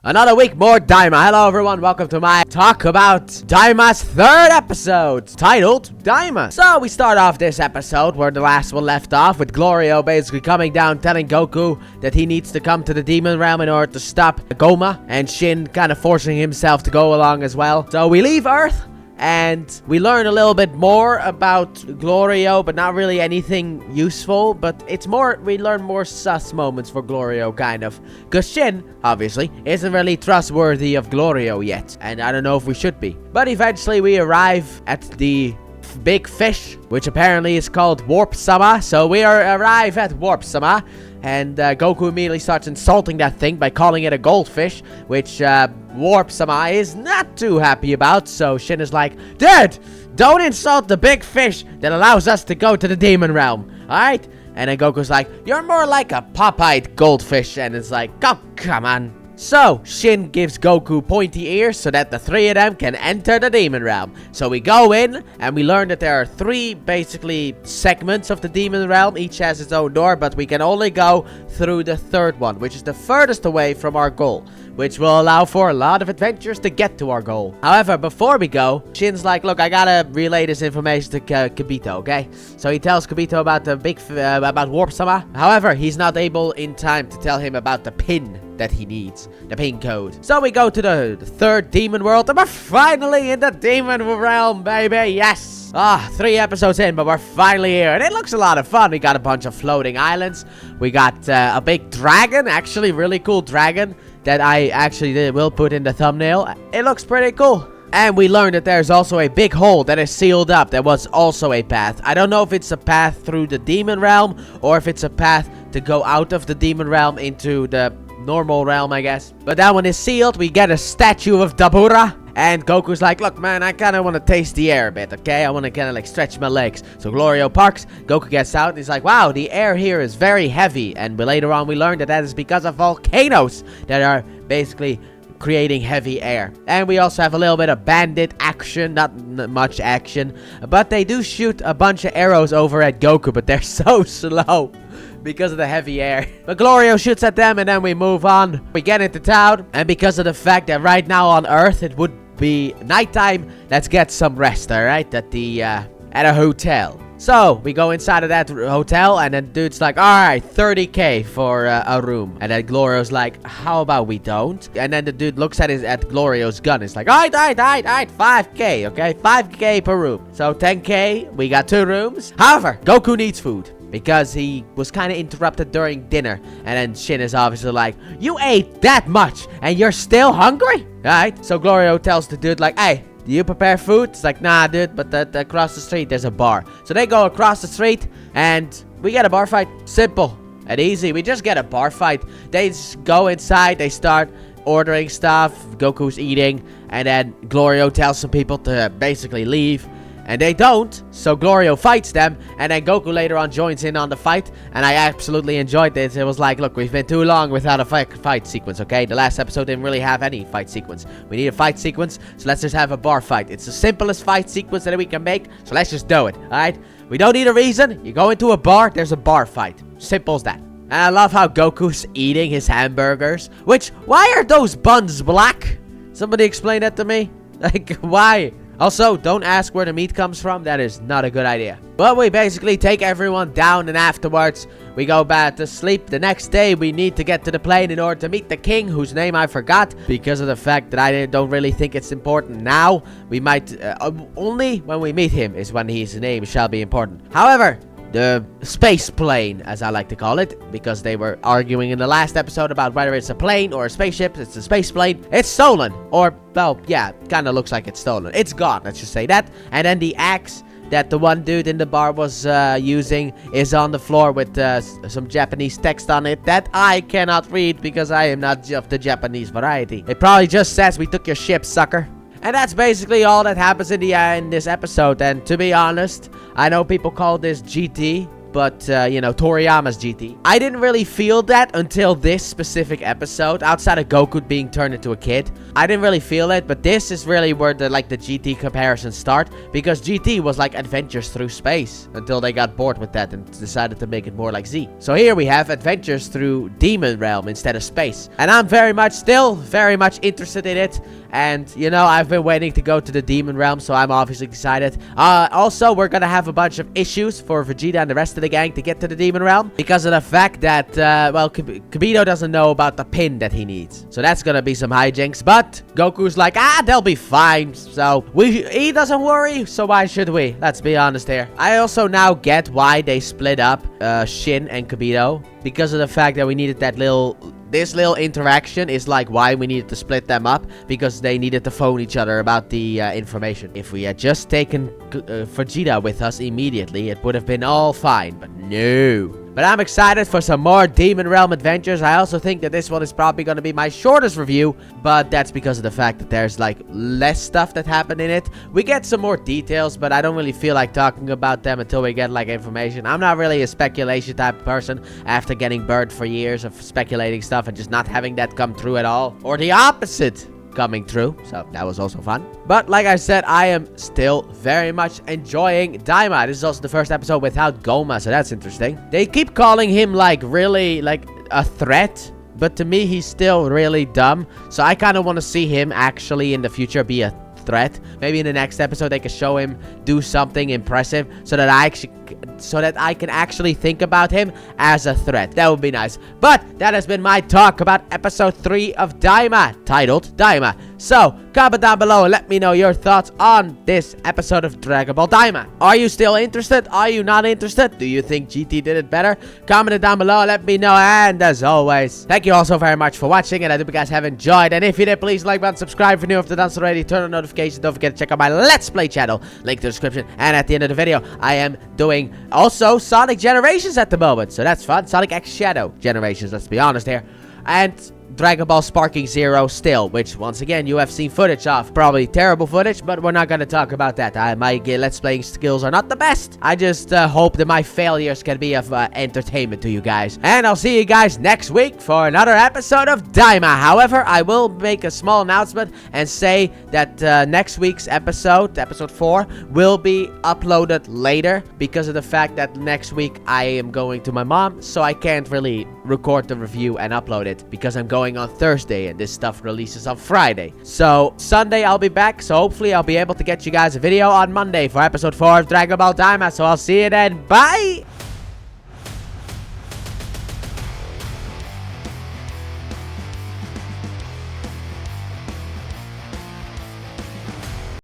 Another week, more Daima. Hello everyone, welcome to my talk about Daima's third episode, titled Daima. So we start off this episode where the last one left off, with Glorio basically coming down telling Goku that he needs to come to the demon realm in order to stop Goma, and Shin kind of forcing himself to go along as well. So we leave Earth, and we learn a little bit more about Glorio, but not really anything useful. But it's more, we learn more sus moments for Glorio, kind of. Because Shin, obviously, isn't really trustworthy of Glorio yet. And I don't know if we should be. But eventually we arrive at the big fish, which apparently is called Warp-sama. So we arrive at Warp-sama. And Goku immediately starts insulting that thing by calling it a goldfish, which Warp-sama is not too happy about. So Shin is like, dude, don't insult the big fish that allows us to go to the demon realm, alright? And then Goku's like, you're more like a pop-eyed goldfish. And it's like, oh, come on. So, Shin gives Goku pointy ears so that the three of them can enter the demon realm. So we go in, and we learn that there are three, basically, segments of the demon realm. Each has its own door, but we can only go through the third one, which is the furthest away from our goal, which will allow for a lot of adventures to get to our goal. However, before we go, Shin's like, look, I gotta relay this information to Kibito, okay? So he tells Kibito about the about Warp-sama. However, he's not able in time to tell him about the pin that he needs, the pin code. So we go to the third demon world, and we're finally in the demon realm, baby. Yes! 3 episodes in, but we're finally here, and it looks a lot of fun. We got a bunch of floating islands. We got a big dragon, actually really cool dragon that I actually will put in the thumbnail. It looks pretty cool. And we learned that there's also a big hole that is sealed up that was also a path. I don't know if it's a path through the demon realm or if it's a path to go out of the demon realm into the normal realm, I guess. But that one is sealed. We get a statue of Dabura. And Goku's like, look, man, I kind of want to taste the air a bit, okay? I want to kind of like stretch my legs. So Glorio parks. Goku gets out. And he's like, wow, the air here is very heavy. And later on, we learned that that is because of volcanoes that are basically creating heavy air. And we also have a little bit of bandit action. Not much action. But they do shoot a bunch of arrows over at Goku. But they're so slow because of the heavy air. But Glorio shoots at them, and then we move on. We get into town, and because of the fact that right now on Earth it would be nighttime, let's get some rest, alright? At a hotel. So we go inside of that hotel, and then dude's like, alright, 30k for a room. And then Glorio's like, how about we don't? And then the dude looks at Glorio's gun. It's like, alright, 5k, okay? 5k per room. So 10k, we got 2 rooms. However, Goku needs food, because he was kind of interrupted during dinner. And then Shin is obviously like, you ate that much and you're still hungry? Alright, so Glorio tells the dude like, hey, do you prepare food? It's like, nah, dude, but across the street there's a bar. So they go across the street, and we get a bar fight. Simple and easy. We just get a bar fight. They just go inside, they start ordering stuff. Goku's eating, and then Glorio tells some people to basically leave. And they don't, so Glorio fights them, and then Goku later on joins in on the fight, and I absolutely enjoyed this. It was like, look, we've been too long without a fight sequence, okay? The last episode didn't really have any fight sequence. We need a fight sequence, so let's just have a bar fight. It's the simplest fight sequence that we can make, so let's just do it, alright? We don't need a reason. You go into a bar, there's a bar fight. Simple as that. And I love how Goku's eating his hamburgers, which, why are those buns black? Somebody explain that to me. Like, why? Also, don't ask where the meat comes from. That is not a good idea. But we basically take everyone down, and afterwards, we go back to sleep. The next day, we need to get to the plane in order to meet the king, whose name I forgot, because of the fact that I don't really think it's important now. We might, only when we meet him is when his name shall be important. However, the space plane, as I like to call it, because they were arguing in the last episode about whether it's a plane or a spaceship. It's a space plane. It's stolen. Or, well, yeah, kind of looks like it's stolen. It's gone, let's just say that. And then the axe that the one dude in the bar was using is on the floor with some Japanese text on it that I cannot read because I am not of the Japanese variety. It probably just says, we took your ship, sucker. And that's basically all that happens in this episode. And to be honest, I know people call this GT, but, you know, Toriyama's GT. I didn't really feel that until this specific episode, outside of Goku being turned into a kid. I didn't really feel it, but this is really where the GT comparisons start, because GT was like adventures through space until they got bored with that and decided to make it more like Z. So here we have adventures through Demon Realm instead of space, and I'm still very much interested in it. And, you know, I've been waiting to go to the Demon Realm, so I'm obviously excited. Also, we're gonna have a bunch of issues for Vegeta and the rest of the gang to get to the Demon Realm, because of the fact that, well, Kibito doesn't know about the pin that he needs. So that's gonna be some hijinks, but Goku's like, they'll be fine. So, he doesn't worry, so why should we? Let's be honest here. I also now get why they split up Shin and Kibito, because of the fact that we needed this little interaction is like why we needed to split them up, because they needed to phone each other about the information. If we had just taken Vegeta with us immediately, it would have been all fine, but no. But I'm excited for some more Demon Realm adventures. I also think that this one is probably going to be my shortest review, but that's because of the fact that there's like less stuff that happened in it. We get some more details, but I don't really feel like talking about them until we get like information. I'm not really a speculation type of person after getting burned for years of speculating stuff and just not having that come true at all, or the opposite coming true. So that was also fun. But like I said, I am still very much enjoying Daima. This is also the first episode without Goma, so that's interesting. They keep calling him like really like a threat, but to me he's still really dumb. So I kind of want to see him actually in the future be a threat. Maybe in the next episode they can show him do something impressive so that I can actually think about him as a threat. That would be nice. But that has been my talk about episode 3 of Daima, titled Daima. So, comment down below and let me know your thoughts on this episode of Dragon Ball Daima. Are you still interested? Are you not interested? Do you think GT did it better? Comment it down below and let me know. And as always, thank you all so very much for watching, and I hope you guys have enjoyed. And if you did, please like button, subscribe if you're new, if you've done so already, turn on notifications. Don't forget to check out my Let's Play channel, link in the description. And at the end of the video, I am doing also Sonic Generations at the moment, so that's fun. Sonic X Shadow Generations, let's be honest here. And Dragon Ball Sparking Zero still, which once again you have seen footage of. Probably terrible footage, but we're not going to talk about that. My Let's Playing skills are not the best. I just hope that my failures can be of entertainment to you guys. And I'll see you guys next week for another episode of Daima. However, I will make a small announcement and say that next week's episode, episode 4, will be uploaded later, because of the fact that next week I am going to my mom, so I can't really record the review and upload it, because I'm going on Thursday and this stuff releases on Friday. So Sunday I'll be back, so hopefully I'll be able to get you guys a video on Monday for episode 4 of Dragon Ball Daima. So I'll see you then. Bye!